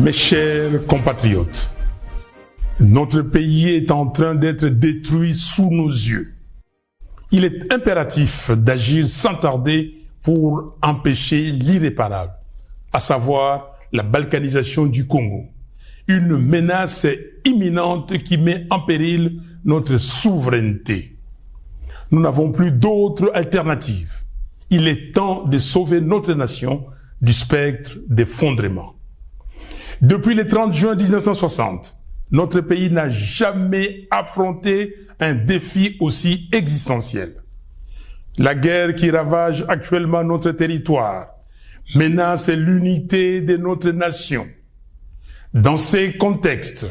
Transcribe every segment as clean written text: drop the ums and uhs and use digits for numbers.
Mes chers compatriotes, notre pays est en train d'être détruit sous nos yeux. Il est impératif d'agir sans tarder pour empêcher l'irréparable, à savoir la balkanisation du Congo. Une menace imminente qui met en péril notre souveraineté. Nous n'avons plus d'autre alternative. Il est temps de sauver notre nation du spectre d'effondrement. Depuis le 30 juin 1960, notre pays n'a jamais affronté un défi aussi existentiel. La guerre qui ravage actuellement notre territoire menace l'unité de notre nation. Dans ces contextes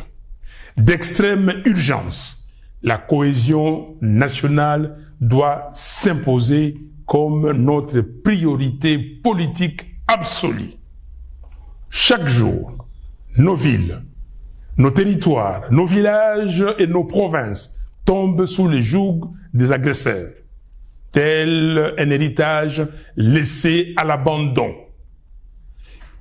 d'extrême urgence, la cohésion nationale doit s'imposer comme notre priorité politique absolue. Chaque jour, nos villes, nos territoires, nos villages et nos provinces tombent sous le joug des agresseurs, tel un héritage laissé à l'abandon.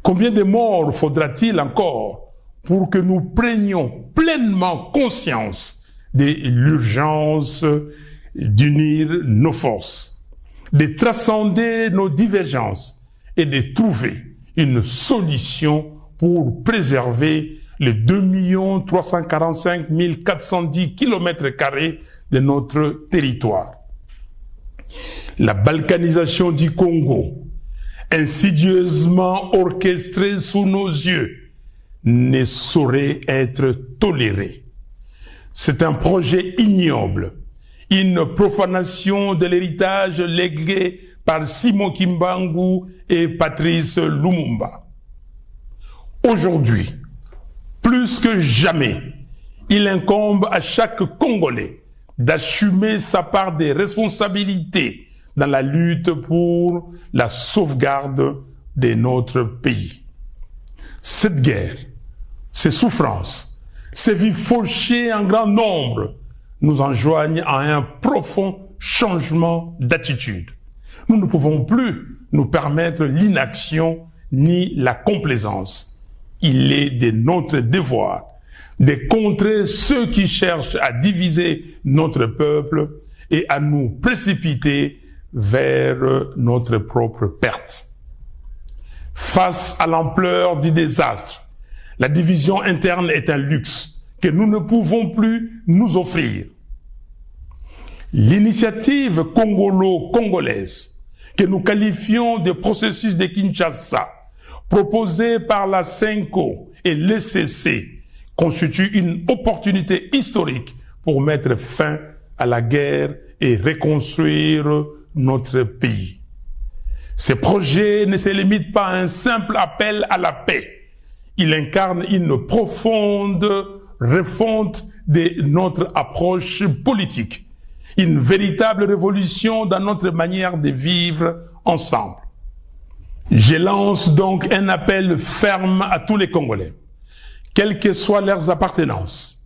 Combien de morts faudra-t-il encore pour que nous prenions pleinement conscience de l'urgence d'unir nos forces, de transcender nos divergences et de trouver une solution pour préserver les 2 345 410 km² de notre territoire. La balkanisation du Congo, insidieusement orchestrée sous nos yeux, ne saurait être tolérée. C'est un projet ignoble, une profanation de l'héritage légué par Simon Kimbangu et Patrice Lumumba. Aujourd'hui, plus que jamais, il incombe à chaque Congolais d'assumer sa part des responsabilités dans la lutte pour la sauvegarde de notre pays. Cette guerre, ces souffrances, ces vies fauchées en grand nombre nous enjoignent à un profond changement d'attitude. Nous ne pouvons plus nous permettre l'inaction ni la complaisance. Il est de notre devoir de contrer ceux qui cherchent à diviser notre peuple et à nous précipiter vers notre propre perte. Face à l'ampleur du désastre, la division interne est un luxe que nous ne pouvons plus nous offrir. L'initiative congolo-congolaise, que nous qualifions de processus de Kinshasa, proposée par la CENCO et l'ECC, constitue une opportunité historique pour mettre fin à la guerre et reconstruire notre pays. Ce projet ne se limite pas à un simple appel à la paix. Il incarne une profonde refonte de notre approche politique, une véritable révolution dans notre manière de vivre ensemble. Je lance donc un appel ferme à tous les Congolais, quelles que soient leurs appartenances,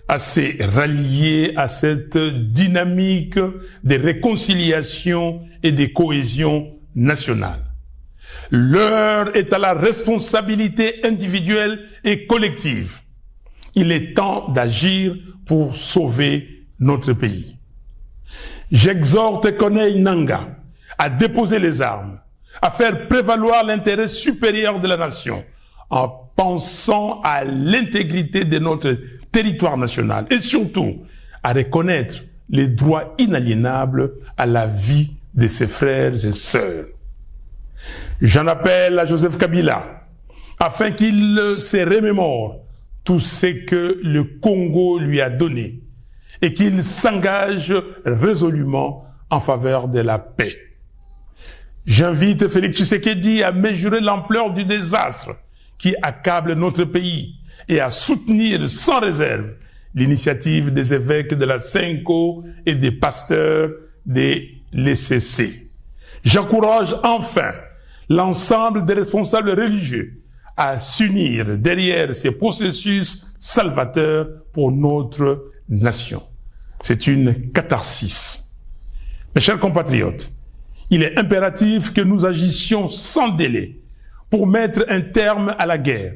à se rallier à cette dynamique de réconciliation et de cohésion nationale. L'heure est à la responsabilité individuelle et collective. Il est temps d'agir pour sauver notre pays. J'exhorte Corneille Nangaa à déposer les armes, à faire prévaloir l'intérêt supérieur de la nation, en pensant à l'intégrité de notre territoire national et surtout à reconnaître les droits inaliénables à la vie de ses frères et sœurs. J'en appelle à Joseph Kabila afin qu'il se remémore tout ce que le Congo lui a donné et qu'il s'engage résolument en faveur de la paix. J'invite Félix Tshisekedi à mesurer l'ampleur du désastre qui accable notre pays et à soutenir sans réserve l'initiative des évêques de la CENCO et des pasteurs de l'ECC. J'encourage enfin l'ensemble des responsables religieux à s'unir derrière ces processus salvateurs pour notre nation. C'est une catharsis. Mes chers compatriotes, il est impératif que nous agissions sans délai pour mettre un terme à la guerre,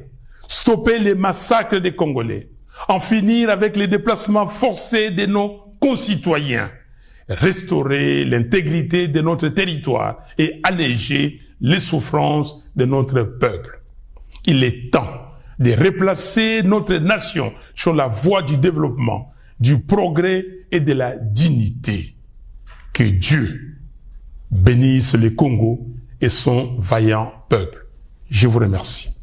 stopper les massacres des Congolais, en finir avec les déplacements forcés de nos concitoyens, restaurer l'intégrité de notre territoire et alléger les souffrances de notre peuple. Il est temps de replacer notre nation sur la voie du développement, du progrès et de la dignité. Que Dieu bénisse le Congo et son vaillant peuple. Je vous remercie.